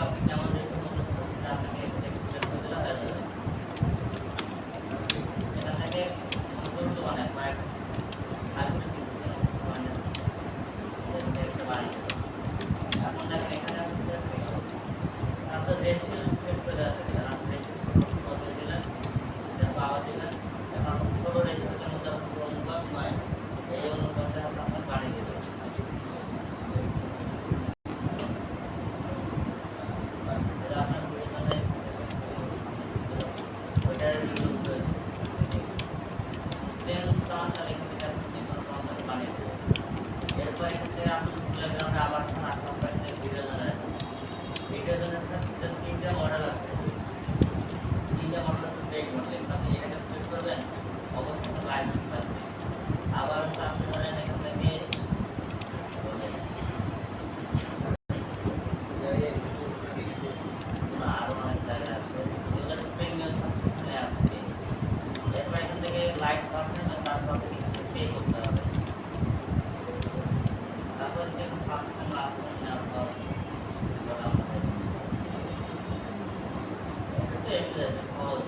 টপিকটা আমাদের সম্বন্ধে সেটা আপনাকে সিলেক্ট করে দিলে হয়ে যাবে। এখান থেকে অনুকূল অনেক কয়েক সার্কিট ডিসপ্লে মানে একটা বাড়ি এখন দেখেন এখানে আপনি সিলেক্ট হয়ে গেল আপনার রেশিও সিলেক্ট করে দেওয়া থাকে আপনি রেশিও বদলে দিলেন এটা পাওয়া দিলেন এখন ছোট রেশিওর মধ্যে আপনার অনুপাত নয় এই অনুপাতে আপনার বাড়িয়ে দেবেন আপনার প্রয়োজনে ওইটার ইউজ করে দেন সাউন্ডটা এখান থেকে আপনি যে কোনো সাউন্ড বানিয়ে দেবেন এরপর এখান থেকে আপনি প্লেগ্রাউন্ডে আবার আসলাম এখানে ভিডিও জেনারেটর তিনটা মডেল আছে তিনটা মডেল আছে পেইড মডেল আপনি এটাকে সিলেক্ট করবেন অবশ্যই লাইসেন্স লাগবে আবার আপনি ধরেন এখান থেকে আরো অনেক জায়গা আছে এগুলো প্রিমিয়াম সাবস্ক্রিপশনে আপনি এরপর এখান থেকে লাইট পাচ্ছেন তারপর কিছু পে করতে হবে তারপর দেখুন ফার্স্ট টাইম লাস্ট টাইম নেওয়ার পর এটা সহজ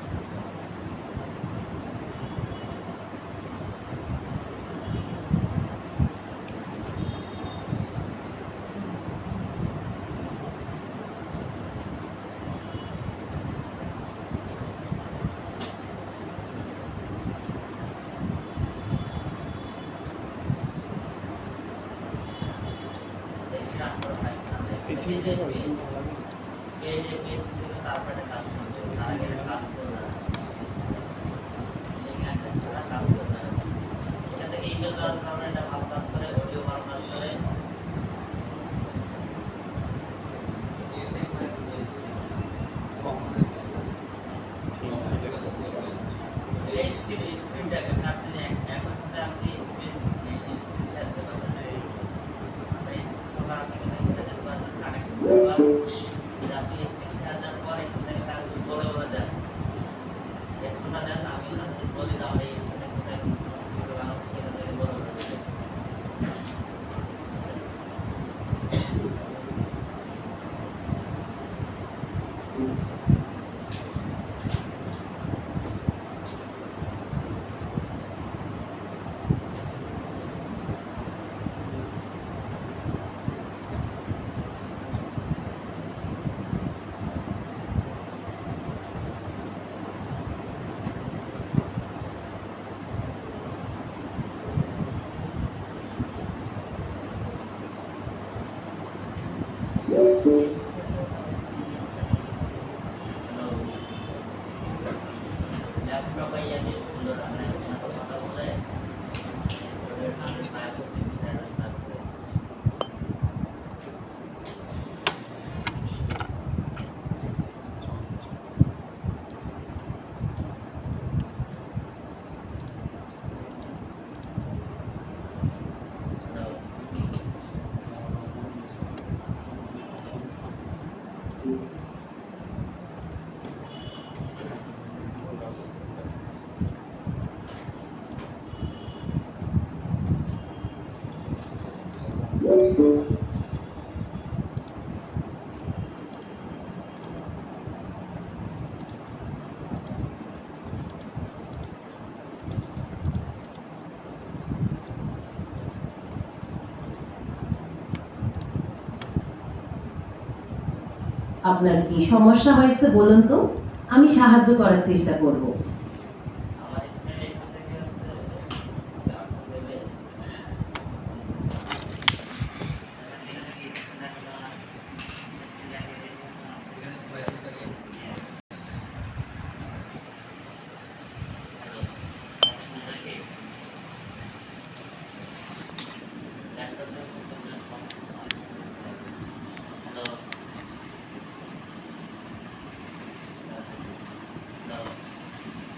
তারপরে কাজ করতে তার আগে কাজ করবে কাজ করবে এখান থেকে ইমেল করার কারণে এটা ভালো কাজ করে অডিও ভালো কাজ করে স্ক্রিনটাকে আপনি একবার সাথে আপনি স্ক্রিন শেয়ার করতে পারবেন সবার আপনি সাথে কানেক্ট করতে পারবেন আপনি স্ক্রিন শেয়ার দেওয়ার পর এখান থেকে তার বলে দেন একটুটা দেন আমি বলে দাও এই স্ক্রিনে কোথায় সেটা থেকে বলে দেন ল্যাপটপ আইয়া দিয়ে সুন্দর আমরা এখানে কথা বলে আমি ফাইল আপনার কি সমস্যা হয়েছে বলুন তো আমি সাহায্য করার চেষ্টা করব আমার স্ক্রিনে এখান থেকে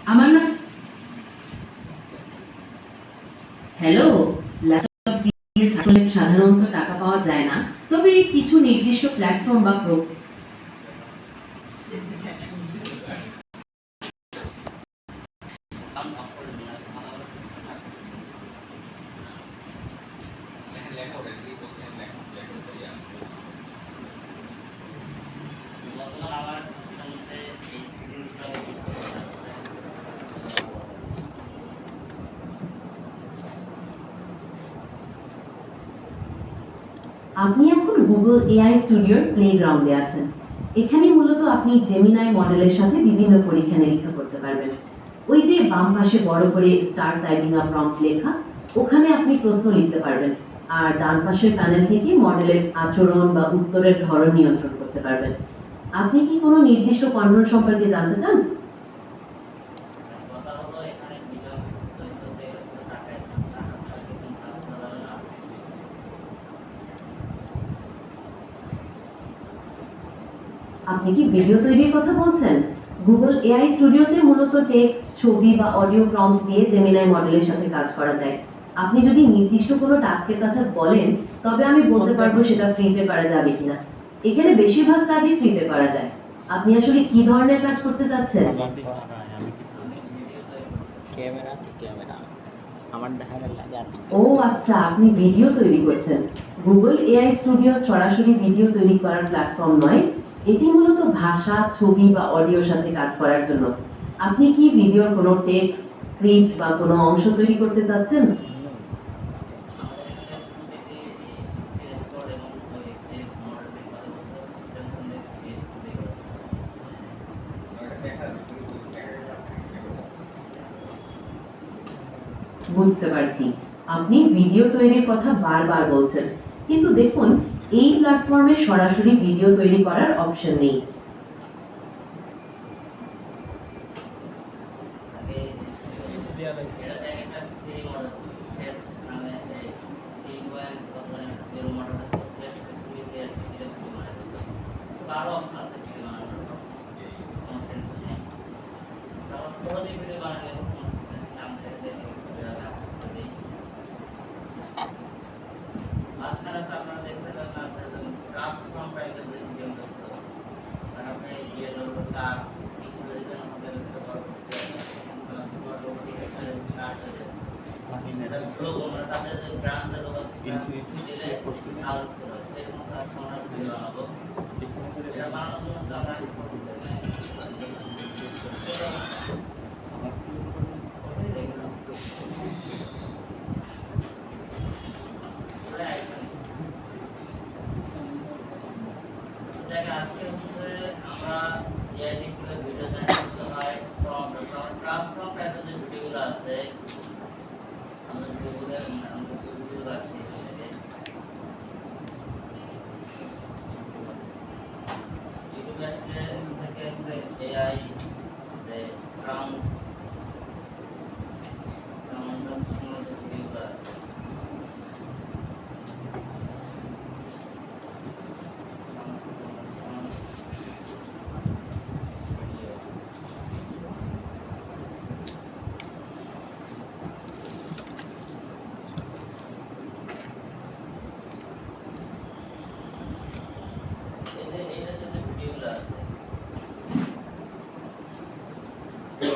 আমার নাম হ্যালো ল্যাপটপ দিয়ে সাধারণত টাকা পাওয়া যায় না তবে কিছু নির্দিষ্ট প্ল্যাটফর্ম বা বর্তমান আমার সিস্টেমের মধ্যে এই জিনিসটা আপনি এখন গুগল এআই স্টুডিওর প্লেগ্রাউন্ডে আছেন। এখানে মূলত আপনি জেমিনাই মডেলের সাথে বিভিন্ন পরীক্ষা নিরীক্ষা করতে পারবেন। ওই যে বাম পাশে বড় করে স্টার্ট টাইপিং আ প্রম্পট লেখা, ওখানে আপনি প্রশ্ন লিখতে পারবেন। আর ডান পাশের প্যানেল থেকে মডেলের আচরণ বা উত্তরের ধরন নিয়ন্ত্রণ করতে পারবেন। আপনি কি কোনো নির্দিষ্ট কন্ট্রোল সম্পর্কে জানতে চান? কথা হলো এখানে ভিডিও তৈরি করতে গেলে শুধু টাকা টাকা ছাড়া কি কোনো কাজ করা যাবে না? আপনি কি ভিডিও তৈরির কথা বলছেন? গুগল এআই স্টুডিওতে মূলত টেক্সট, ছবি বা অডিও প্রম্পট দিয়ে জেমিনাই মডেলের সাথে কাজ করা যায়। আপনি যদি নির্দিষ্ট কোনো টাস্কের কথা বলেন, তবে আমি বলতে পারবো সেটা ফ্রিতে করা যাবে কিনা। এখানে বেশিরভাগ কাজই ফ্রিতে করা যায়। আপনি আসলে কি ধরনের কাজ করতে চাচ্ছেন? আমি ভিডিও তৈরি করতে চাই। ক্যামেরা আছে ক্যামেরা আমার দেখা লাগে আর ও আচ্ছা, আপনি ভিডিও তৈরি করছেন। গুগল এআই স্টুডিও সরাসরি ভিডিও তৈরি করার প্ল্যাটফর্ম নয়। এটি মূলত ভাষা, ছবি বা অডিওর সাথে কাজ করার জন্য। আপনি কি ভিডিওর কোনো টেক্সট, স্ক্রিপ্ট বা কোনো অংশ তৈরি করতে চাচ্ছেন? আমাদের এখানে প্রতিটি স্ক্রিন রেকর্ড এবং ওই যে মডেলের কথা বলতে সেটার সঙ্গে বেশ তৈরি করা বুঝতে পারছি। আপনি ভিডিও তৈরির কথা বারবার বলছেন। কিন্তু দেখুন, এই প্ল্যাটফর্মে সরাসরি ভিডিও তৈরি করার অপশন নেই। আগে এটা একটা থ্রি মডেল টেস্ট নামে এই three one zero model test three দিয়ে ভিডিও তৈরি বানায় তো আরো অপশন আছে ভিডিও বানানোর কোনো টেনশন নেই আমার সহজে ভিডিও বানালে নাম থেকে দিই মাঝখানে তো আপনারা দেখতে পাবেন ট্রান্সফর্ম টাইপের যে ভিডিওটা ছিল আর আপনি ইয়ে লোগো কার কিছু দিবেন আমাদের লোগোটি একটা কার্ড হয়ে যাবে এটা লোগো মানে তাদের যে ব্র্যান্ডের লোগো দিলে আউট করে সেরকম কাজ আমরা ভিডিও বানাবো এটা বানানোর জন্য তো আমরা আজকে হচ্ছে আমরা এআই থেকে ভিডিও জেনারেট হয় ফ্রম ট্রান্সফর্ম টাইপের যে ভিডিওগুলো আছে আমাদের ভিডিওগুলো আছে ইউটিউবে আসলে থেকে আসলে এআই যে ট্রান্স ভিডিওগুলো আছে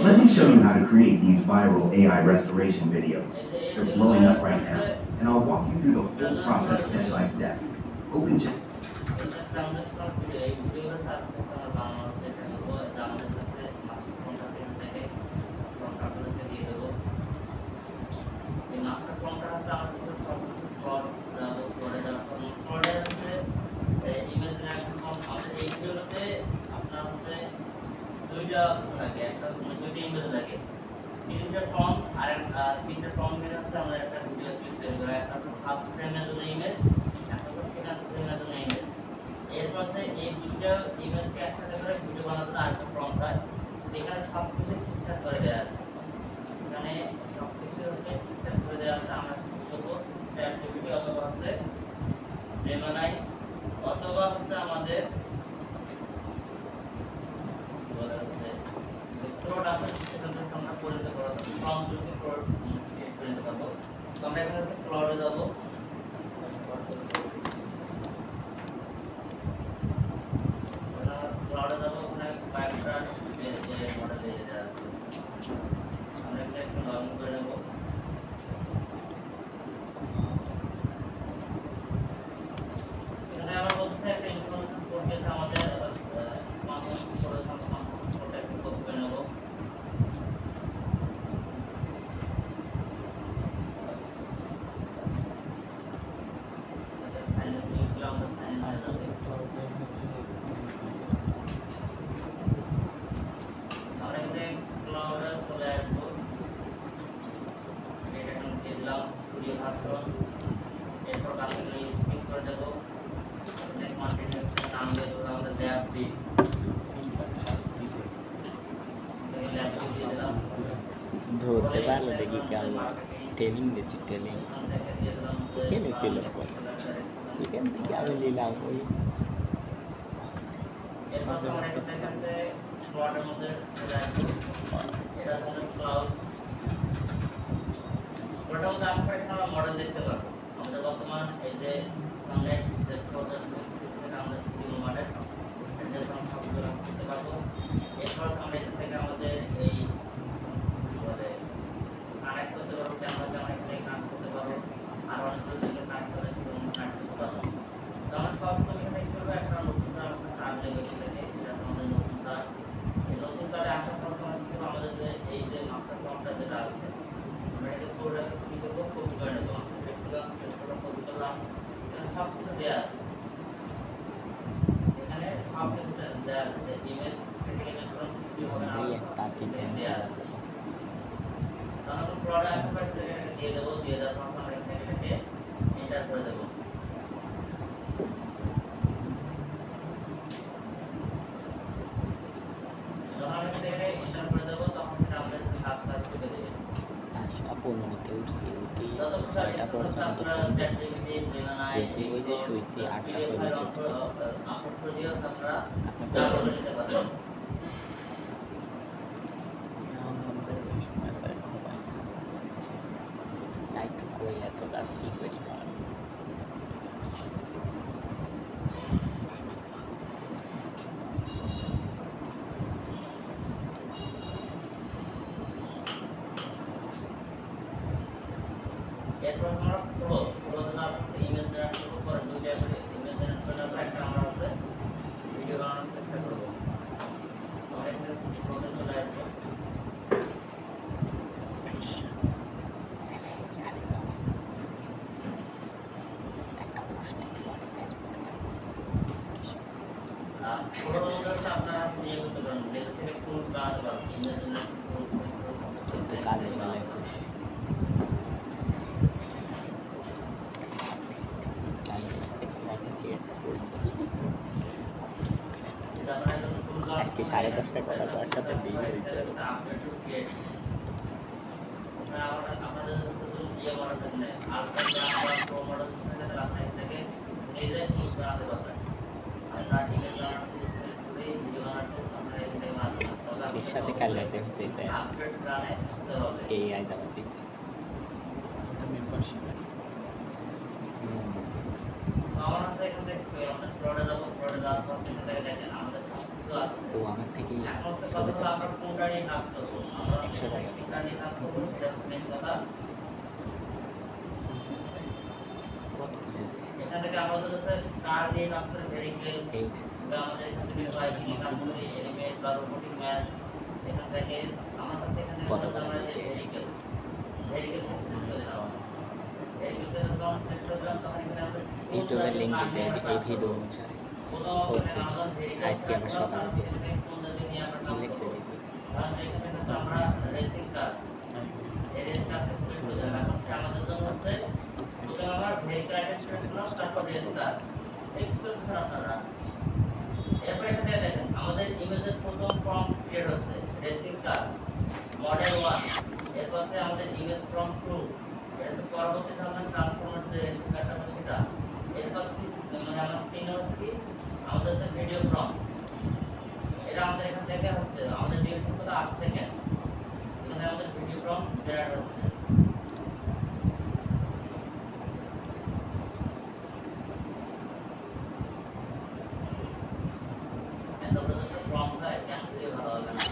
Let me show you how to create these viral AI restoration videos. They're blowing up right now, and I'll walk you through the whole process step by step. Open chat. দুইটা থাকে একটা দুইটা image লাগে তিনটা form আর তিনটা form মিলে হচ্ছে আমরা একটা ভিডিও ক্লিপ তৈরি করা একটা হচ্ছে ফার্স্ট ফ্রেমের জন্য ইমেজ একটা হচ্ছে সেকেন্ড ফ্রেমের জন্য ইমেজ এরপর হচ্ছে এই দুইটা ইমেজকে একসাথে করে ভিডিও বানাতে আরেকটা ফর্ম হয় এখানে সব কিছু ঠিকঠাক করে দেওয়া আছে এখানে সব কিছু হচ্ছে ঠিকঠাক করে দেওয়া আছে আমরা করবো চ্যাট জিপিটি অথবা হচ্ছে জেমিনাই অথবা হচ্ছে আমাদের প্রোড আছে সেটা হচ্ছে আমরা করে দিতে পারবো ফর্ম যদি প্রোড ক্রিয়েট করে দিতে পারবো তো আমরা এখানে হচ্ছে ক্লাউডে যাব ক্লাউডে যাব ওখানে কয়েকটা যে মডেল দিয়ে দেওয়া আছে আমরা এখানে একটু লগ ইন করে নেব এখানে আমরা বলতে একটা ইনফরমেশন কোড দিয়েছে আমাদের ল্যাপটপ দিয়ে দিলাম, ধরতে পারলে দেখি কেমন ট্রেনিং দিচ্ছি ট্রেনিং ওখান থেকে দিয়ে দিলাম যে খেলেছিল এখান থেকে আমি নিলাম ওই এরপর আমরা এখান থেকে স্লটের মধ্যে চলে আসবো। এটা হচ্ছে ক্লাউড। ওটার মধ্যে আসার পর এখানে আমরা মডেল দেখতে পারবো। আমাদের বর্তমান এই যে সামনে যে প্রোডাক্ট থেকে আমরা বিভিন্ন মডেল এটা আমরা সবগুলো করতে পারবো। এরপর আমরা এখান থেকে আমাদের এই কি বলে কানেক্ট করতে পারবো, ক্যামেরাকে আমরা এখানে কানেক্ট করতে পারবো, আর অনেকগুলো যেগুলো কানেক্ট করে সেগুলো আমরা কানেক্ট করতে পারবো। তো আমরা সবগুলো এখানে কি করবো, একটা নতুন তার তার দেবো এখানে, এটা আমাদের নতুন তার। এই নতুন তারে আসার পর আমরা কি করবো, আমাদের যে এই যে মাস্টার ফর্মটা যেটা আছে আমরা এটা পুরোটাকে কি করবো, কপি করে নেবো। সিলেক্ট করলাম, সিলেক্ট করে কপি করলাম, এখানে সব কিছু দেওয়া আছে, এখানে সব কিছু দেওয়া আছে যে ইমেজ সেটিং এর জন্য কি হবে না তার থেকে দেওয়া আছে। তাহলে পুরোটা আসার পর এটাকে দিয়ে দেবো, দিয়ে দেওয়ার পর আমরা এটাকে এন্টার করে দেবো। যখন আমি এটাকে এন্টার করে দেবো তখন সেটা আমাদের কাজ কাজ করে দেবে। 5টা 15-তে উঠছি উঠি যতক্ষণ 6টা পর্যন্ত আপনারা চ্যাটজিপিটি জেমিনাই দেখি ওই যে শুয়েছি 8টা 40 উঠছে আপলোড করে দিও, আপনারা আচ্ছা ডাউনলোড করে নিতে পারবেন। তাই তো কই এত কাজ কি করি এরপর আমরা পুরো দিলাম ইমেজ জেনারেট করব, পরে দুইটা করে ইমেজ জেনারেট করার পর একটা আমরা হচ্ছে ভিডিও বানানোর চেষ্টা করব। আমরা এখানে প্রথমে চলে আসবো, পুরো হচ্ছে আপনারা ইয়ে করতে পারেন, যেটা থেকে টুলস বানাতে পারবেন, ইমেজ জেনারেট টুলস কিন্তু কাজের বেলায় খুশ আজকে 10:30 করা তার সাথে ডিল হয়েছে আপনাদের শুধু ইয়ে মডেল থাকলে আলট্রা বা প্রো মডেল থাকলে আপনি থেকে নিজে টুলস বানাতে পারবেন। আমরা ইমেজ বানানোর টুলস করে ভিডিও বানানোর টুলস আমরা এখান থেকে বানাতে পারবেন। এর সাথে কালাতে হচ্ছে চাই আপডেট প্ল্যানে থাকতে হবে। এআই দেওয়া দিচ্ছে মেম্বারশিপ আমার আছে এখান থেকে আমরা ফ্লোরে যাবো, ফ্লোরে যাওয়ার পর এখান থেকে দেখেন আমাদের সব কিছু আছে। ও আমার থেকে এখন হচ্ছে কথা হলো আমরা কোনটা নিয়ে কাজ করবো, আমরা 100 টাকা কোনটা নিয়ে কাজ করবো সেটা হচ্ছে মেন কথা। এখান থেকে আমাদের হচ্ছে কার নিয়ে কাজ করে, ভেরিকেল, এই বা আমাদের এখান থেকে বাইক নিয়ে কাজ করে, এলিমেন্ট বা রোবোটিক ম্যাথ। এখান থেকে আমার কাছে এখান থেকে কত বলতে করে আমরা যে দিচ্ছে? ভেরিকেল সিলেক্ট করে দিলাম। ভেরিকেলকে যখন সিলেক্ট করে দিলাম তখন এখানে আমরা ইউটিউবের লিঙ্ক দিছে এই ভিডিও অনুসারে ওকে আজকে আমরা সকালে দিছি কি লিখছে দেখি আমরা রেসিং কার এই রেস কারকে সিলেক্ট করে দিলাম। এখন সে আমাদের জন্য হচ্ছে প্রথমে আমরা ভেহিকল আইটেম সিলেক্ট করলাম, তারপর রেস কার এই করতেছেন আপনারা। এরপর এখানে দেখেন আমাদের ইমেজের প্রথম প্রম্পট ক্রিয়েট হচ্ছে রেসিং কার মডেল 1। এরপর আছে আমাদের ইমেজ প্রম্পট 2, এর পরবর্তীতে আমরা ট্রান্সফরমার যে রেসিং কারটা আছে সেটা। এরপর মানে আমার 3 হচ্ছে কি আমাদের হচ্ছে ভিডিও প্রম্পট, এটা আমাদের এখান থেকে হচ্ছে আমাদের ডিউরেশন কত 8 সেকেন্ড, এখানে আমাদের ভিডিও প্রম্পট জেনারেট হচ্ছে। এত বড় একটা প্রম্পট হয় কেন দিলে ভালো হবে না।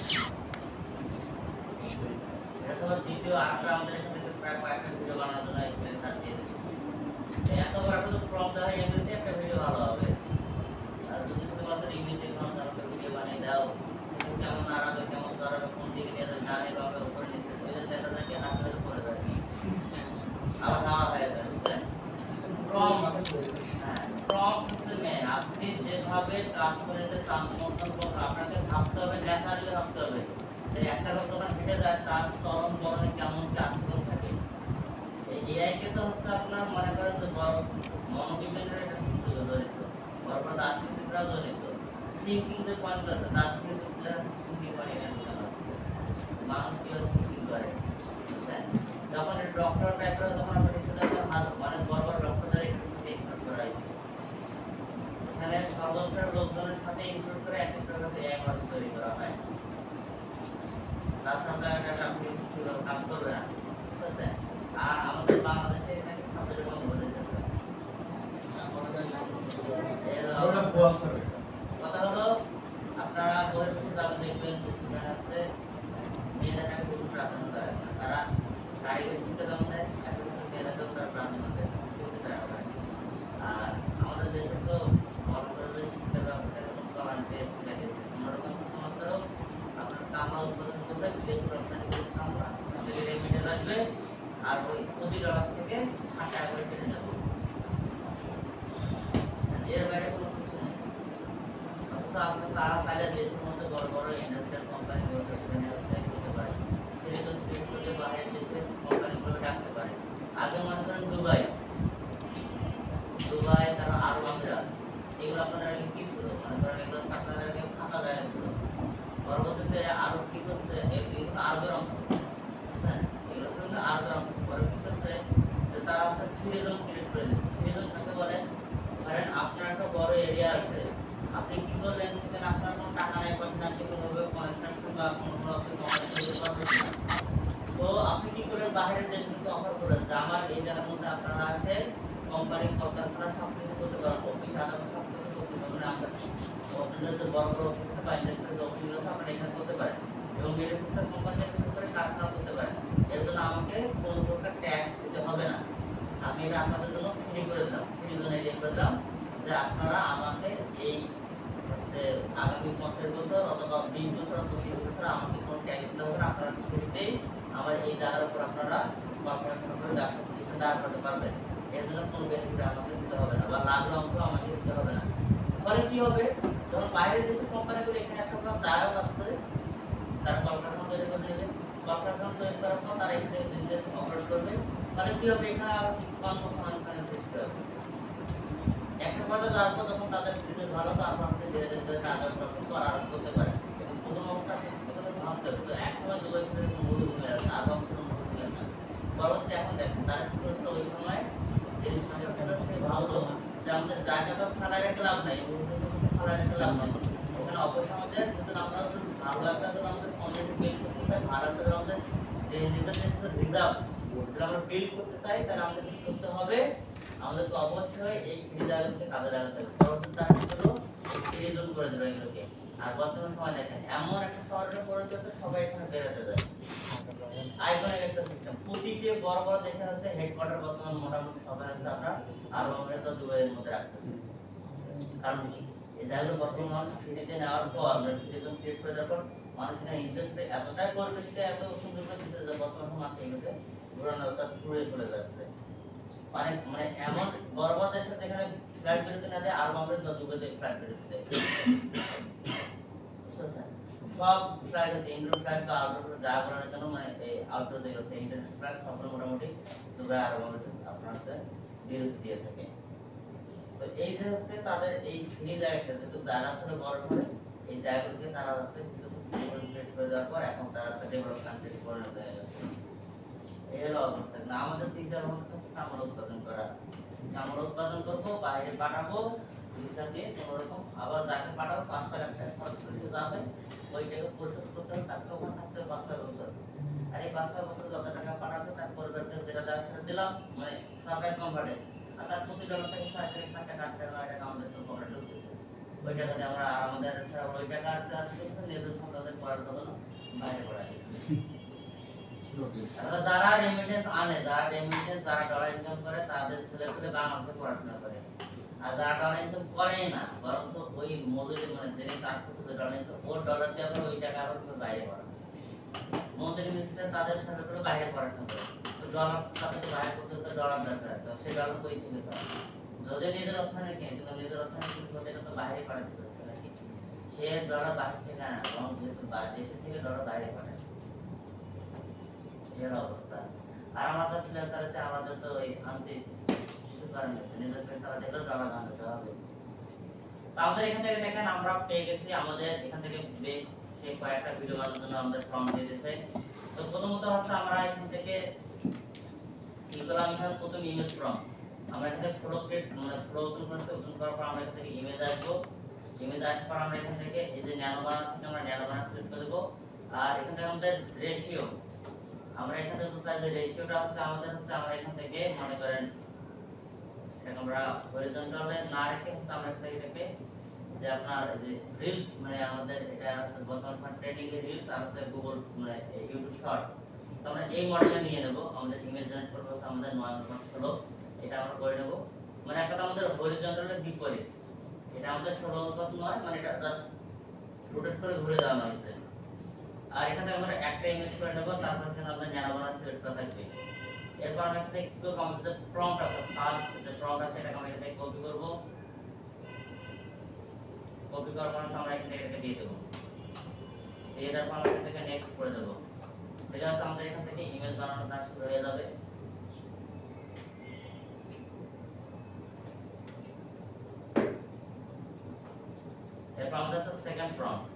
এটা হলো দ্বিতীয় আরেকটা আমাদের এখান থেকে প্রায় কয়েকটা ভিডিও বানানোর জন্য এখানে স্টার্ট দিয়ে দিচ্ছি। এত বড় একটা প্রম্পট হয় এমনিতে একটা ভিডিও ভালো হবে। আর যদি শুধুমাত্র ইমেজ দিয়ে কোনো একটা ভিডিও বানিয়ে দাও, কেমন দাঁড়াবে, কেমন দাঁড়াবে, কোন দিকে নিয়ে যাবে, ডানে বামে উপরে নিচে, ওই যে দেখা যায় কি হাত ধরে পড়ে যায়, আবার নামা হয়ে যায়, বুঝলেন? প্রম্পট হচ্ছে মেন। আপনি যেভাবে কাজ করে যেতে চান মন্তন করবেন, আপনাকে ভাবতে হবে, ন্যাচারালি ভাবতে হবে যে একটা লোক যখন হেঁটে যায় তার চলন বলনে কেমন কি আচরণ থাকে। এই এআই কে তো হচ্ছে আপনার মনে করেন যে বড় মনোবিজ্ঞানের এটা জড়িত, বড় বড় দার্শনিকরাও জড়িত। থিঙ্কিং যে পয়েন্ট আছে তার সঙ্গে থিঙ্কিং করে এখানে মানুষ কিভাবে থিঙ্কিং করে বুঝছেন? যখন ডক্টর টাইপের যখন আমরা সাথে অনেক বড় বড় ডক্টরদের ইনক্লুড করা হয়েছে, এখানে সর্বস্তরের লোকজনের সাথে ইনক্লুড করে এক একটা কাছে এক মডেল তৈরি করা হয়। তাছাড়া একটা আপনি কাজ করবে না, ঠিক আছে? আর আমাদের বাংলাদেশে এখানে ছাত্রদের বন্ধ করে দিতেছে। কথা হলো আপনারা বইয়ের পিছনে যাবেন, দেখবেন সেখানে হচ্ছে মেয়েদেরকে খুব প্রাধান্য দেয় না। তারা কারিগরি শিক্ষা যেমন দেয়, একই সাথে মেয়েদেরকেও তারা প্রাধান্য দেয়, কিছু তারা করে। আর আমাদের দেশে তো মহাবিদ্যালয়ের শিক্ষা ব্যবস্থা এরকম কমান্ডে ফেলে গেছে। অন্যরকম সমাজেরও আপনার কামলা উৎপাদন করবে, বিদেশ রপ্তানি করে কামলা থেকে রেমিটেন্স আসবে, আর ওই প্রতি ডলার থেকে 8 টাকা করে কেটে নেবে। এর বাইরে কোনো কিছু নেই। অথচ আসলে তারা চাইলে দেশের মধ্যে বড় বড় ইন্ডাস্ট্রিয়াল কোম্পানিগুলোকে এখানে করতে পারে, সেরকম স্পেস করে বাইরের দেশের কোম্পানিগুলো রাখতে পারে। আগে মনে করেন দুবাই, তারা আরব আমিরাত, এগুলো আপনাদের আগে কি ছিল? মনে করেন এগুলো আপনাদের আগে ফাঁকা জায়গা ছিল। পরবর্তীতে আরব কি করছে, এগুলো আরবের অংশ, হ্যাঁ, এগুলো হচ্ছে আরবের অংশ। পরে কি করছে যে তারা হচ্ছে ফ্রি জোন ক্রিয়েট করে দিচ্ছে। ফ্রি জোন কাকে বলে? ধরেন আপনার একটা বড় এরিয়া আছে, আপনি কি করলেন সেখানে আপনার কোনো টাকা নাই, পয়সা নাই, আপনি কোনোভাবে কনস্ট্রাকশন বা কোনো আপনি কমার্শিয়াল করতে পারবেন না। তো আপনি কি করলেন, বাইরের দেশগুলোকে অফার করলেন যে আমার এই জায়গার মধ্যে আপনারা আসে কোম্পানি কলকারখানা সব কিছু করতে পারবো, অফিস আদালত সব কিছু করতে পারবেন। আমরা আপনাদের যে বড় বড় অফিস বা ইন্ডাস্ট্রিয়াল অফিসগুলো আছে আপনারা এখানে করতে পারেন, এবং ম্যানুফ্যাকচার কোম্পানি থেকে শুরু করে কারখানা করতে পারেন। এর জন্য আমাকে কোনো প্রকার ট্যাক্স দিতে হবে না। আমি এটা আপনাদের জন্য ফ্রি করে দিলাম, ফ্রি জোন এরিয়া করে দিলাম, যে আপনারা আমাকে এই হচ্ছে আগামী 50 বছর অথবা 20 বছর অথবা 30 বছর আমাকে কোনো ট্যাক্স দিতে হবে না। আপনারা ফ্রিতেই আমার এই জায়গার উপর আপনারা কর্পোরেশন করে ব্যবসা প্রতিষ্ঠান দাঁড় করতে পারবেন। এর জন্য কোনো বেনিফিট আমাকে দিতে হবে না, বা লাভের অংশ আমাকে দিতে হবে না। ফলে কি হবে, যখন বাইরের দেশের কোম্পানিগুলো এখানে আসার পর তারাও আসছে, তারা কলকারখানা তৈরি করে নেবে। কলকারখানা তৈরি করার পর তারা এখানে বিজনেস অপারেট করবে। ফলে কি হবে, এখানে আরো কর্মসংস্থানের সৃষ্টি হবে। একটা পর্যায়ে যাওয়ার পর যখন তাদের বিজনেস ভালো, তারপর আপনি ধীরে ধীরে ধীরে তাদের প্রফিট করা আরম্ভ করতে পারেন। কিন্তু প্রথম অবস্থা ভাবতে হবে। তো এক সময় দুবাই ছিল মরুভূমি আছে, আগাম ছিল মরুভূমি না। পরবর্তী এখন দেখেন তারা কি করেছিল, ওই সময় জিনিসটা সে ভাবতো যে আমাদের জায়গাটা ফেলায় রেখে লাভ নাই, ফেলায় রেখে লাভ নাই। ওখানে অবশ্যই আমাদের যদি আমরা ভালো একটা যদি আমাদের কমিউনিটি বিল্ড করতে চাই, ভালো একটা আমাদের যে নিজের দেশের রিজার্ভ যদি আমরা বিল্ড করতে চাই, তাহলে আমাদের কি করতে হবে, আমাদেরকে অবশ্যই এই ফ্রি জায়গাগুলোকে কাজে লাগাতে হবে। পরবর্তীতে তারা কি করলো, এই ফ্রি জোন করে দিল এগুলোকে। আর বর্তমান সময় দেখেন এমন একটা শহরের পরিণত হচ্ছে, সবাই এখানে বেরোতে যায়। আইকনিক একটা সিস্টেম, প্রতিটি বড় বড় দেশের হচ্ছে হেডকোয়ার্টার বর্তমান মোটামুটি সবাই হচ্ছে আমরা আরব আমিরাত বা দুবাইয়ের মধ্যে রাখতেছি। কারণ কি, এই জায়গাগুলো বর্তমান মানুষ ফ্রিতে নেওয়ার পর আমরা ফ্রি জোন ক্রিয়েট করে দেওয়ার পর মানুষ এখানে ইন্টারেস্ট এতটাই পরিবেশকে এত সুন্দর করে দিচ্ছে যে বর্তমান মানুষ এগুলোতে ঘুরানো ট্যুরে চলে যাচ্ছে। অনেক মানে এমন বড় বড় দেশে যেখানে ফ্লাইট বেরোতে না দেয়, আরব আমিরাত বা দুবাইতে ফ্লাইট বেরোতে দেয়। বুঝছেন? সব ফ্লাইট হচ্ছে ইনডোর ফ্লাইট বা আউটডোর যা বলার জন্য, মানে এই আউটডোর যেগুলো হচ্ছে ইন্টারন্যাশনাল ফ্লাইট সবগুলো মোটামুটি দুবাই আরব আমিরাত আপনার হচ্ছে বিরতি দিয়ে থাকে। তো এই যে হচ্ছে তাদের এই ফ্রি জায়গাটা, যেহেতু যারা আসলে বড় করে এই জায়গাগুলোকে তারা হচ্ছে কিছু ক্রিয়েট করে দেওয়ার পর এখন তারা হচ্ছে ডেভেলপ কান্ট্রি পরিণত হয়ে গেছে। এই হলো অবস্থা। না, আমাদের চিন্তা ভাবনা হচ্ছে কামড় উৎপাদন করা, কামড় উৎপাদন করবো, বাইরে পাঠাবো ভিসা দিয়ে কোনোরকম, আবার যাকে পাঠাবো 5 টাকা খরচ করে যাবে, ওই টাকা পরিশোধ করতে হবে, তাকে ওখানে থাকতে হবে 5 বছর। আর এই 5 বছর যত টাকা পাঠাবো তার পরিবারকে যেটা দেওয়া সেটা দিলাম, মানে সরকারি কোম্পানি। আর তার প্রতি ডলার থেকে 6 থেকে 7 টাকা 8 টাকা 9 টাকা আমাদের তো পকেটে ঢুকতেছে। ওই টাকা দিয়ে আমরা আমাদের ওই টাকা নিজের সন্তানদের পড়ার জন্য বাইরে পড়াই। যারা রেমিটেন্স আনে, যারা ডলার ইনকাম করে, তাদের ছেলেপেলে বাংলাদেশে পড়াশোনা করে। আর যারা ডলার ইনকাম করেই না, বরঞ্চ ওই মজুরি মানে যিনি কাজ করতেছে ডলার ইনকাম, ওর ডলার দিয়ে আবার ওই টাকা আবার বাইরে পড়ায়। মন্ত্রী মিনিস্টার তাদের ছেলেপেলে বাইরে পড়াশোনা করে। তো ডলার সাথে বাইরে করতে হলে ডলার দরকার, তো সেই ডলার কই থেকে পায়? যদি নিজের অর্থনীতি কিনে, কিন্তু নিজের অর্থনীতি হতে তো বাইরে পাঠাতে পারছে নাকি? সে ডলার বাইরে থেকে আনে, বরং যেহেতু দেশের থেকে ডলার বাইরে পাঠায়। এর অবস্থা। আর আমাদের ফ্রিল্যান্সার আছে, আমাদের তো ওই আনতে কিছু করার নেই, নিজের ফ্রিল্যান্সার দেখলে ডলার আনতে হবে। তো আমাদের এখান থেকে দেখেন আমরা পেয়ে গেছি আমাদের এখান থেকে বেশ সে কয়েকটা ভিডিও বানানোর জন্য আমাদের ফর্ম দিয়ে দিয়েছে। তো প্রথমত হচ্ছে আমরা এখান থেকে কি করলাম, এখানে প্রথম ইমেজ ফর্ম আমরা এখানে ফ্লো ক্রিয়েট মানে ফ্লো ওপেন করতে ওপেন করার পর আমরা এখান থেকে ইমেজ আসবো। ইমেজ আসার পর আমরা এখান থেকে এই যে ন্যানো বানার থেকে আমরা ন্যানো বানার সিলেক্ট করে দেবো। আর এখান থেকে আমাদের রেশিও আমরা এখান থেকে চাই যে রেশিওটা হচ্ছে আমাদের হচ্ছে আমরা এখান থেকে মনে করেন এটা আমরা হরিজন্টালে না রেখে হচ্ছে আমরা এখান থেকে এটাকে যে আপনার যে রিলস মানে আমাদের এটা হচ্ছে বর্তমান ট্রেন্ডিং এর রিলস আর হচ্ছে গুগল মানে ইউটিউব শর্ট। তো আমরা এই মডেলে নিয়ে নেব। আমাদের ইমেজ জেনারেট করব হচ্ছে আমাদের 9.16 এটা আমরা করে নেব। মানে একটা আমাদের হরিজন্টালের বিপরীত, এটা আমাদের 16:9 মানে এটা জাস্ট রোটেট করে ঘুরে দেওয়া হয়েছে। আর এখানে আমরা একটা ইমেজ করে নেব, তারপর এখানে আমরা ন্যানো বানার সিলেক্ট করা থাকবে। এরপর আমরা এখানে কি করব, আমাদের যে প্রম্পট আছে ফার্স্ট যে প্রম্পট আছে এটা আমরা এখানে কপি করব। কপি করার পর আমরা এখান থেকে এটাকে দিয়ে দেব। দিয়ে দেওয়ার পর আমরা এখান থেকে নেক্সট করে দেব। এটা হচ্ছে আমাদের এখান থেকে ইমেজ বানানোর কাজ শুরু হয়ে যাবে। এরপর আমাদের আছে সেকেন্ড প্রম্পট।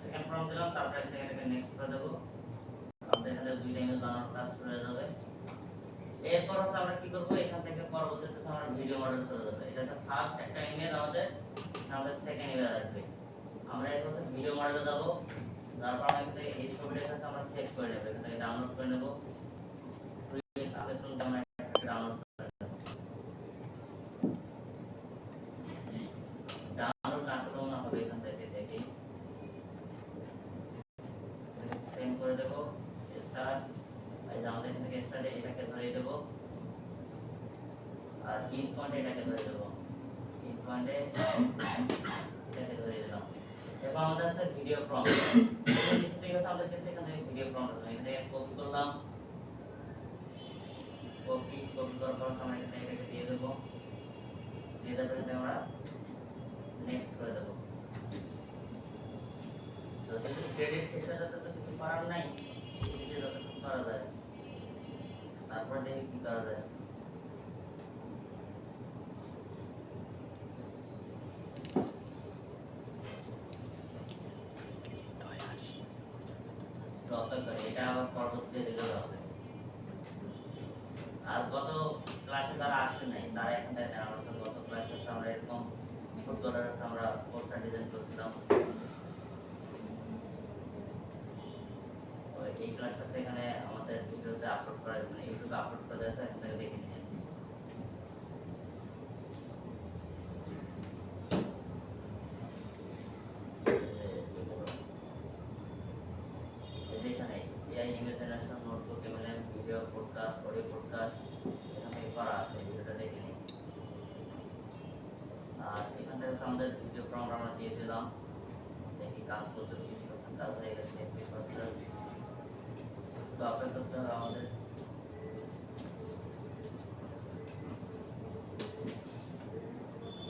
সেকেন্ড প্রম্পট দিলাম, তারপর এখান থেকে এটাকে নেক্সট করে দেব। আমাদের এখানে দুইটা ইমেজ বানানোর কাজ শুরু হয়ে যাবে। এরপর হচ্ছে আমরা কি করব, এখান থেকে পরবর্তীতে আমরা ভিডিও মডেল চলে যাবে। এটা হচ্ছে ফার্স্ট একটা ইমেজ আমাদের সেকেন্ড ইমেজ আসবে। আমরা এরপর হচ্ছে ভিডিও মডেলে যাব। তারপর আমরা এখান থেকে এই ছবিটা হচ্ছে আমরা সেভ করে নেব, এখান থেকে ডাউনলোড করে নেব। প্রিভিয়াস আপলোড আমরা ডাউনলোড করে নেব। ডাউনলোড না করলেও না হবে, এখান থেকে দেখি সেভ করে দেব। স্টার্ট এই যে আমাদের এখান থেকে স্টার্টে এটাকে ধরে দেব। আর ইন পয়েন্ট এটাকে ধরে দেব। ইন পয়েন্টে এটাকে ধরে দিলাম। এরপর আমাদের আছে ভিডিও প্রম্পট। এই নিচে থেকে আমাদের কাছে এখান থেকে ভিডিও প্রম্পট আছে, এখান থেকে কপি করলাম। কপি করার পর আমরা এখান থেকে এটাকে দিয়ে দেব। দিয়ে দেওয়ার পর আমরা নেক্সট করে দেব। যদি ক্রেডিট শেষ হয়ে যাচ্ছে তো কিছু করার নাই, নিজে যতটুকু করা যায়। তারপর দেখি কি করা যায়। যত করে এটা আবার পরবর্তীতে রেজাল্ট হবে। আর গত ক্লাসে যারা আসে নাই তারা এখান থেকে আমরা গত ক্লাসে আমরা এরকম ফুটবলের আমরা পোস্টার ডিজাইন করছিলাম। এই ক্লাসটা এখানে আমাদের ভিডিওতে আপলোড করা মানে ইউটিউবে আপলোড করা আছে, এখান থেকে দেখে নিন। এখানে AI image generation notebook MLM video podcast audio podcast এখান থেকে করা আছে, ভিডিওটা দেখে নিন। আর এখান থেকে আমাদের ভিডিও প্রম্পট আমরা দিয়ে দিলাম। দেখি কাজ করতে 30% কাজ হয়ে গেছে, 30% তো অপেক্ষা করতে হবে আমাদের।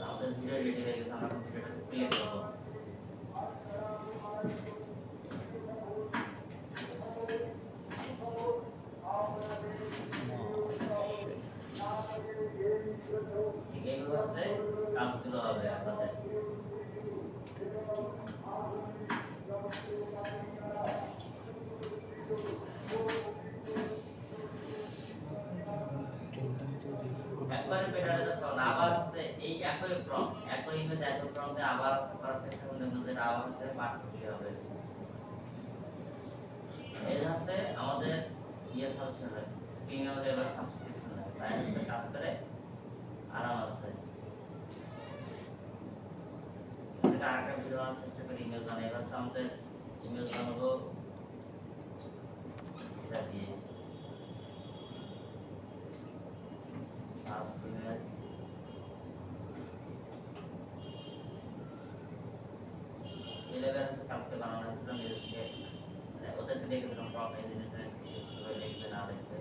আমাদের ভিডিও রেডি হয়ে গেছে, আমরা ভিডিওটাকে প্লে করব। ঠিক এইভাবে কাজগুলো হবে আপনাদের। একবারে বেটারে যখন আবার হচ্ছে এই একই প্রম্পট একই ইমেজ একই প্রম্পটে আবার করার চেষ্টা করলে আমাদের আবার হচ্ছে পার্থক্য হবে। এই হচ্ছে আমাদের ইয়ে সাবস্ক্রিপশন প্রিমিয়াম লেভেল সাবস্ক্রিপশন তাই হচ্ছে কাজ করে আরাম আছে। এটা আরেকটা ভিডিও বানানোর চেষ্টা করি ইমেজ বানাই। এবার আমাদের ইমেজ বানাবো এটা দিয়ে ফার্স্ট ইমেজ। এই লেভেল হচ্ছে কালকে বানানো হয়েছিল নিজেকে মানে ওদেরকে দেখেছিলাম প্রপ ইঞ্জিনিয়ারিং লিখবে না লিখবে।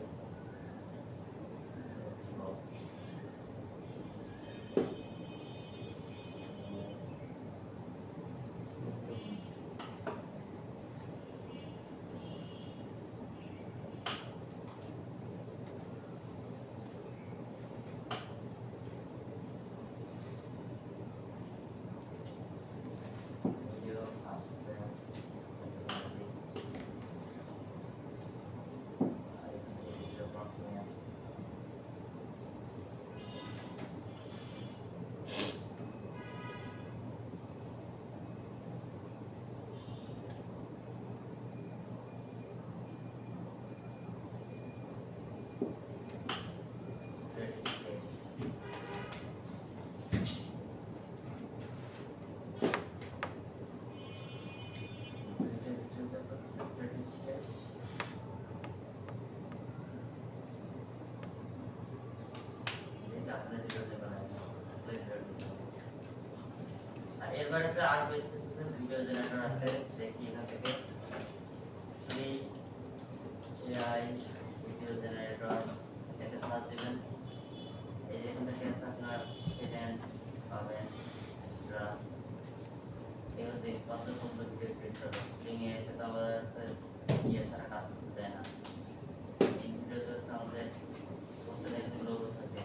এরপরে আছে আর বেশ কিছু ভিডিও জেনারেটর আছে, দেখি এখান থেকে ফ্রি এআই ভিডিও জেনারেটর, এটা সার্চ দিবেন। এই যে এখান থেকে আছে আপনার সেন্টেন্স পাবেন, এগুলো দেখে কত সুন্দর ভিডিও ক্রিয়েট করে। স্ট্রিংয়ে এটা তো আমাদের আছে ইয়ে ছাড়া কাজ করতে দেয় না। এই ভিডিওতে হচ্ছে আমাদের প্রত্যেকটা এখানে লোগো থাকে।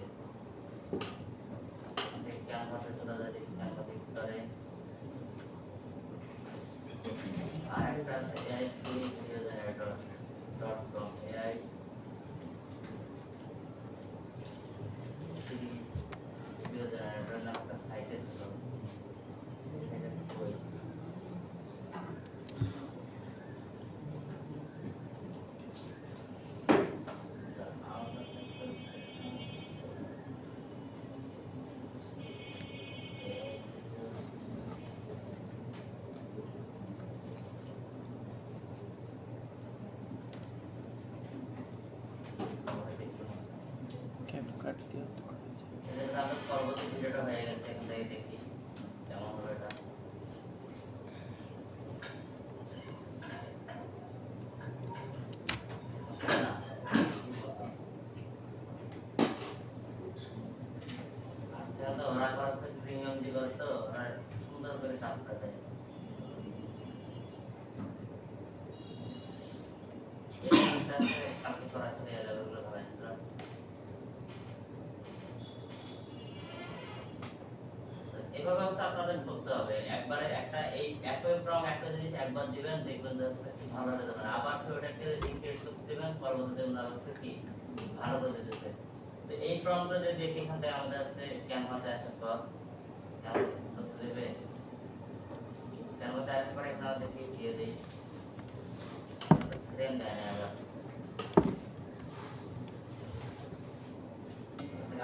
ক্যানভাসে চলে যায়, ক্যানভা ক্লিক করে। আর একটা আছে AI free video generator .com, AI free video generator নামে একটা সাইটে ছিল, সেটা বই। আমার কাছে ক্যাপকাট দিয়ে তো করা যায়। এটা তাহলে পরবর্তী ভিডিওটা হয়ে গেছে, এখান থেকে দেখি কেমন হবে এটা। আচ্ছা, তো ওরা করছে প্রিমিয়াম দিবার, তো ওরা সুন্দর করে কাজটা দেয়। কাজ করা ছিল, এই লেভেলগুলো বানাইছিল। এভাবে হচ্ছে আপনাদের করতে হবে। একবারে একটা এই একই ফর্ম একটা জিনিস একবার দিবেন, দেখবেন যে কি ভালো হয়ে যাবে। আবার ফের ওটাকে রিক্রিয়েট করতে দিবেন, পরবর্তীতে ওনার হচ্ছে কি ভালো করে দিতেছে। তো এই ফর্মটা যে দেখি এখান থেকে আমাদের হচ্ছে ক্যানভাসে আসার পর করতে দেবে। ক্যানভাসে আসার পর এখানে দেখি দিয়ে দিই, ফ্রেম দেয় না আবার,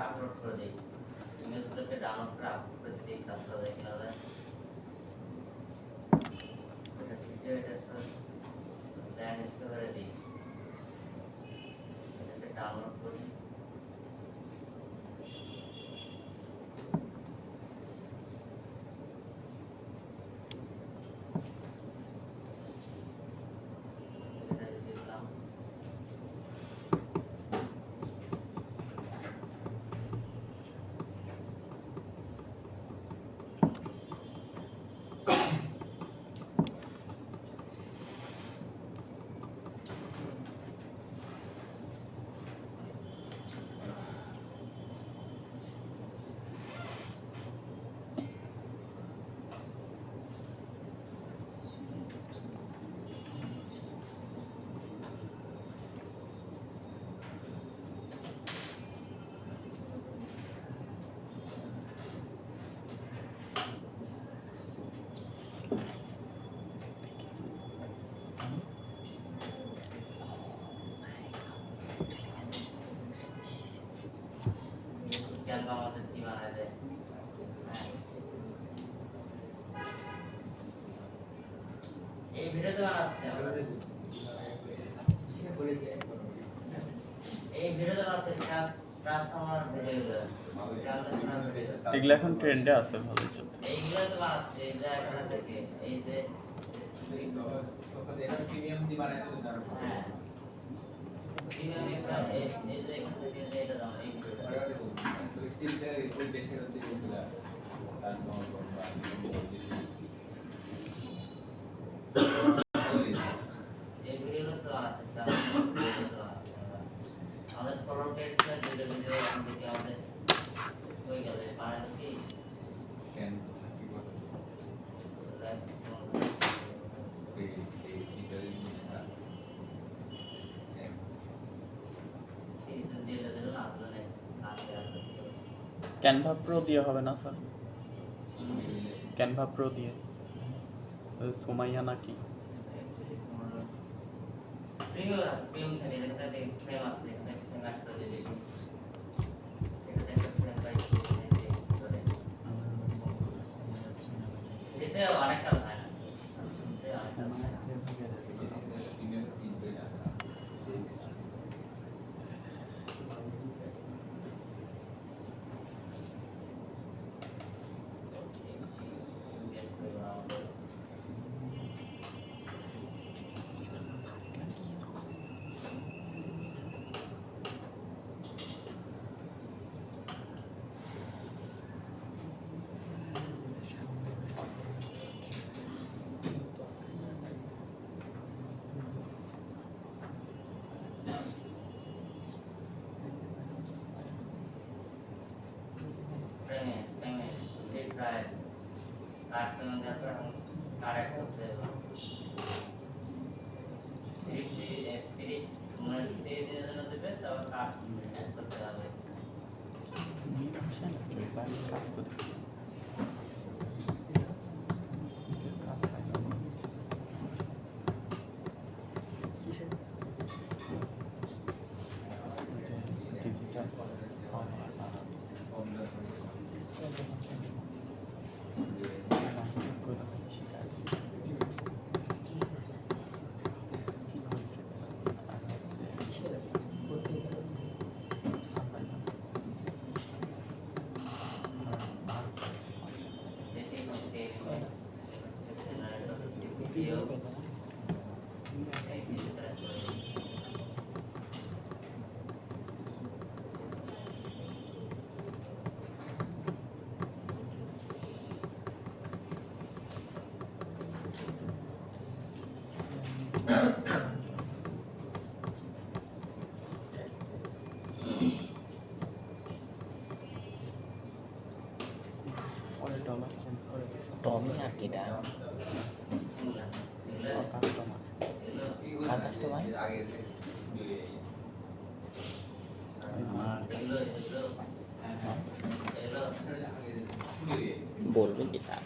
আপলোড করে দিই। ইমেজগুলোকে ডাউনলোড করে আপলোড করে দিই, কাজটা দেখে নেওয়া যায়। এটা ভিডিও প্ল্যান করে দিই, এটাকে ডাউনলোড করি। এটা দিলাম। ক্যানভা আমাদের কি বানায় দেয়। হ্যাঁ, এই ভিডিওতে বানাচ্ছি আমরা। এই ভিডিওতে বানাচ্ছি ট্রান্সফর্মার ভিডিওগুলো, ট্রান্সফর্মার ভিডিও। এগুলো এখন ট্রেন্ডে আছে, ভালোই চলছে। এইগুলো তো বানাচ্ছি, এই যে এখান থেকে এই যে হ্যাঁ প্রিমিয়াম এই যে এখান থেকে যে এটা দাও, এই ভিডিওটা এই ভিডিওগুলো তো বানাচ্ছি, ট্রান্সফর্মার ভিডিও তো বানাচ্ছি আমরা। আমাদের ফলো টেক্সটের ভিডিও এখান থেকে আমাদের হয়ে গেলে বানানো কি ক্যানভা প্রো দিয়ে হবে না স্যার? ক্যানভা প্রো দিয়ে সুমাইয়া নাকি? প্রিমিয়াম শ্রেণী এখানে ফ্রেম আছে, এখানে ফ্রেম অ্যাড করে দিয়ে দেখি। এটাতে একটা ফ্রেম বাইট করে এতে অনেক কাজ হয় না, এতে অনেক কাজ হয় না। কাটতে না কাটতে কারেক্ট করতে হবে 30 মিনিট দিনের জন্য দেবে তারপর কাট অ্যাড করতে হবে মিট আসে না কেউ বাইরে কাজ করে কিসের কাজ পাই না ডিজিটাল পরে ডলার চেঞ্জ করে টমি আর কেটা কাস্টমার কার কাস্টমার বলবে কি স্যার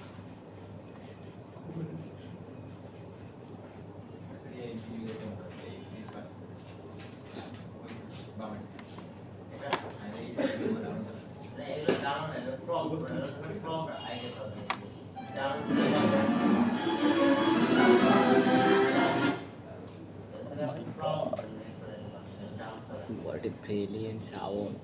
এগুলো জানো না এটা ফ্রম আইডিয়া পাবে জানো from what a brilliant sound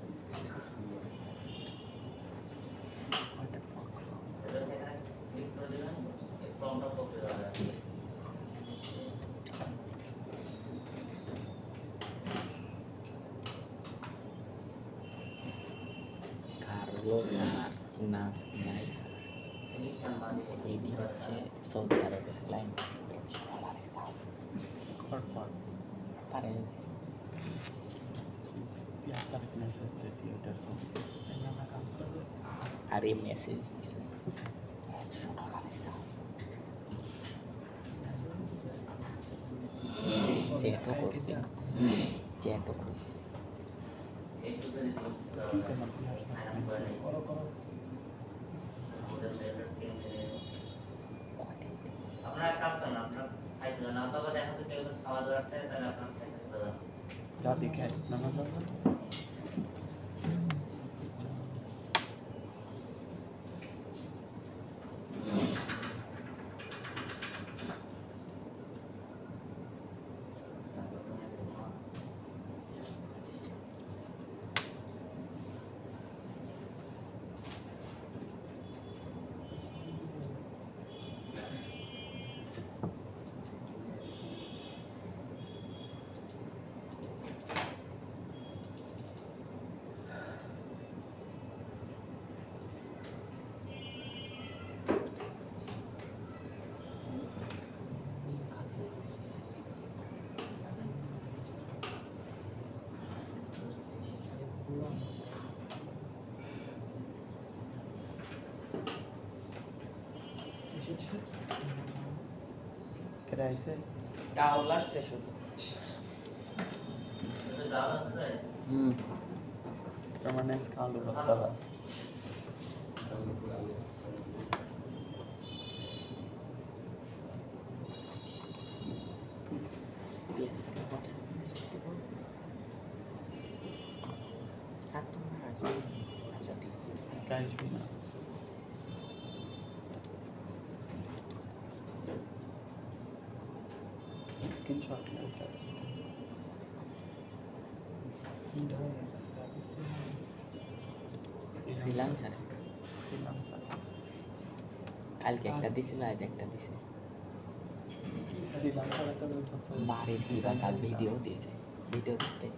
what a fuck sound এটা এখানে ক্লিক করে দিবেন এই ফর্মটা কপি হবে কার্লোস আর না নাই এটি হচ্ছে সৌদি আরবের ক্লায়েন্ট পর তারে পিয়াসার মেসেজ দিতে ওটার সঙ্গে আমরা কাজ করবো আর এই মেসেজ দিছে $100 কাজ চ্যাটও করছে চ্যাটও করছে এই সুবিধা দিতে কি তোমার পিয়াসার মেসেজ আপনার কাজ করেন আপনার খাইতে না তবে দেখা যাচ্ছে কেউ খাওয়া দাওয়া রাখতে তাহলে আপনার খাইতে চলে যাবে যা দেখে নামাজ হবে কেটে আইসে কাউল আসছে শুধু এটা যাওয়া আছে permanent কালো করতে হয় স্যার তোমার আসবে আচ্ছা ঠিক আজকে আসবি না স্ক্রিনশট ওটা ফ্রিল্যান্সার ফ্রিল্যান্সার কালকে একটা দিছিল আজ একটা দিছে ফ্রিল্যান্সার একটা বাড়ির দিবা কাল ভিডিও দিছে ভিডিও দিতে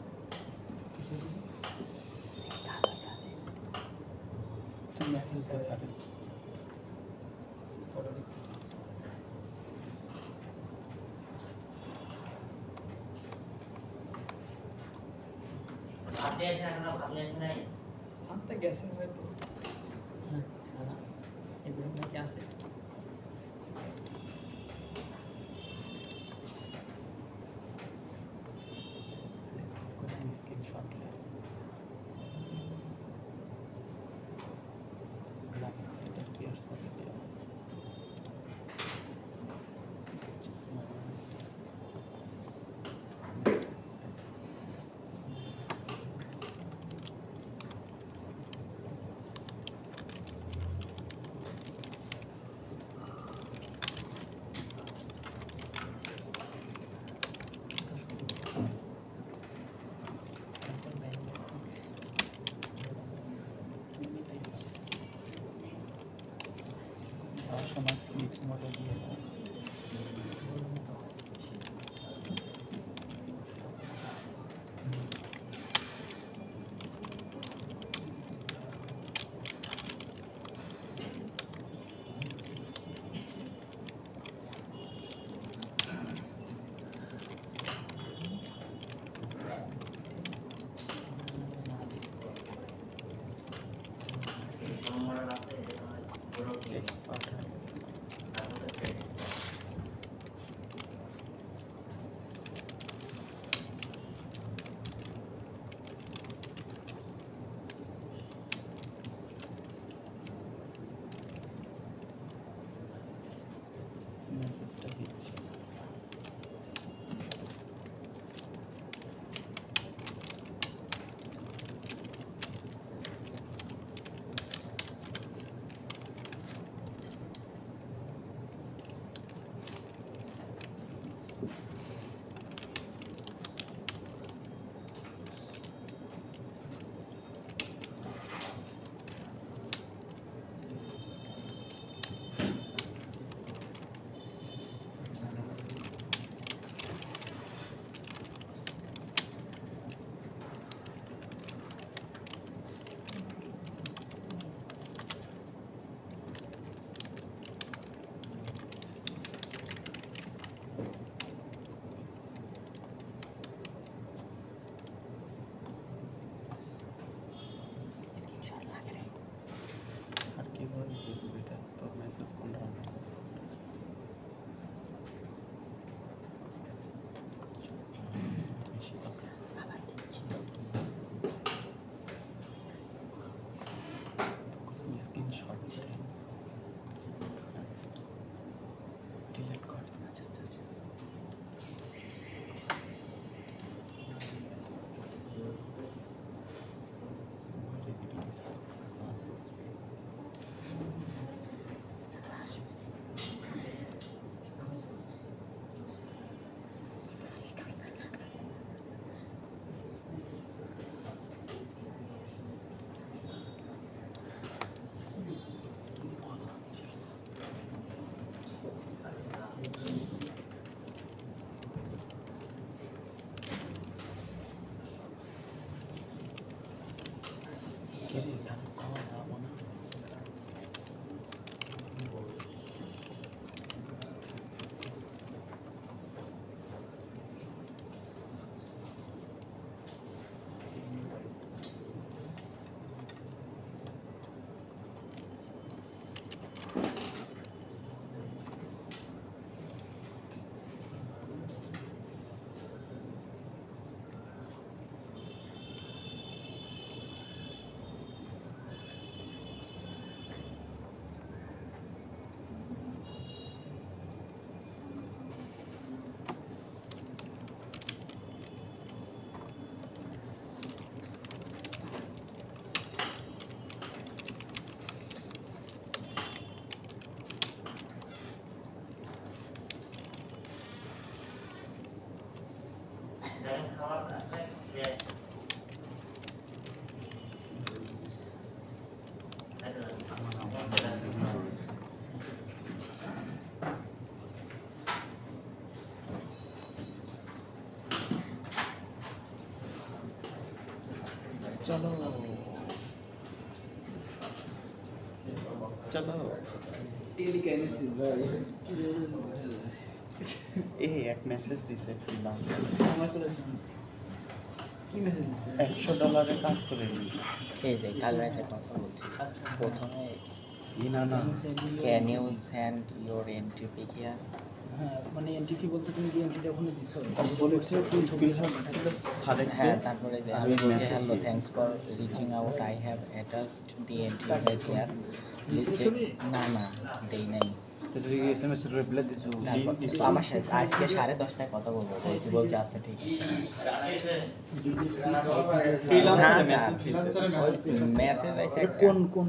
মেসেজ দিয়ে সাথে আপনি এসে এখন আপনি এসে নাই আনতে গেছে হয়তো এগুলো নাকি আছে appears over there. Message type. যাওয়ার সময় স্লিপ মোডে দিয়ে দাও। নম্বরের আছে যেটা হয় পুরো কি এক্সপার্ট হয়ে গেছে। তারপরে ট্রেনিং মেসেজটা দিচ্ছি। আর কিভাবে বুঝবো এটা তোর মেসেজ কোনটা মেসেজ কোনটা? বেশি কথা স্ক্রিনশট ডিলিট কর। Kiri sana kawan apa na? দেখেন খাবার আছে গ্যাস चलो चलो टेलीकाइनेसिस भाई ए एक मैसेज দিছে ফ্রিল্যান্সার কংগ্রাচুলেশনস কি মেসেজ দিছে $100 কাজ করে এই যে কাল রাতে কথা বলছি আচ্ছা প্রথমে ই না না can you send your entry pic here হ্যাঁ মানে এন্ট্রি ফি বলতে তুমি যে এন্ট্রিটা ওখানে দিছো বলেছে তুই স্ক্রিনশট ছিল স্যারের হ্যাঁ তারপরে যে আর আমি ওই বলছি message হ্যালো দিয়ে। Thanks for reaching out I have attached the entry guys here দিছে ছবি? না না দেই নাই তো তুই এসএমএস রিপ্লাই দিছো তারপর দিছো? আমার সাথে আজকে 10:30টায় কথা বলবো বলছি আচ্ছা ঠিক আছে ফ্রিল্যান্সারে না, মেসেজ দিছে মেসেজ আইছে এটা একটা। কোন কোন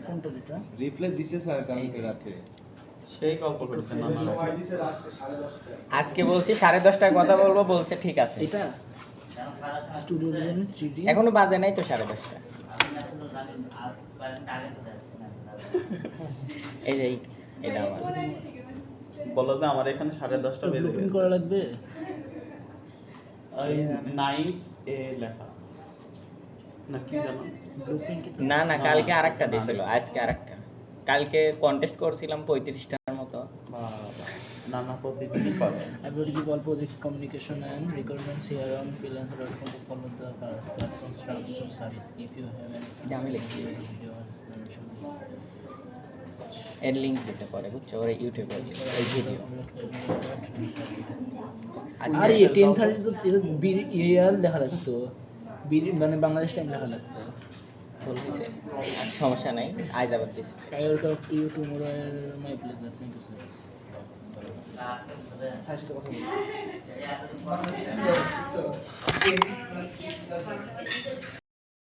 কোনটা এটা রিপ্লাই দিছে স্যার কালকে রাতে সেই গল্প করেছে না না আজকে বলছি 10:30টায় কথা বলবো বলছে ঠিক আছে এটা স্টুডিও ডিজাইন 3D এখনো বাজে নাই তো 10:30টা এই যে এটা আমার বলো যে আমার এখানে 10:30 বেজে ব্লুপ্রিন্ট গেছে করা লাগবে ওই নাইফ এ লেখা না কি জানো ব্লুপ্রিন্ট কি না না কালকে আরেকটা দিছিল আজকে আরেকটা কালকে কন্টেস্ট করছিলাম 35টার মতো বাবা, নানা প্রতিদিনই করে I would give all project communication and requirements here on freelancer.com to follow the platform's terms of service. If you have any এটা আমি লিখছি। video or explanation, এর লিংক দিতে পারে বুঝছো ওর ইউটিউবে এই ভিডিও আর এই 10:30 তো ইয়ার লেখা লাগতো মানে বাংলাদেশ টাইম লেখা লাগতো বলতেছে সমস্যা নাই আজ আবার দিছে I will talk to you tomorrow at my pleasure. Thank you, sir. Sir সাথে কথা বলবো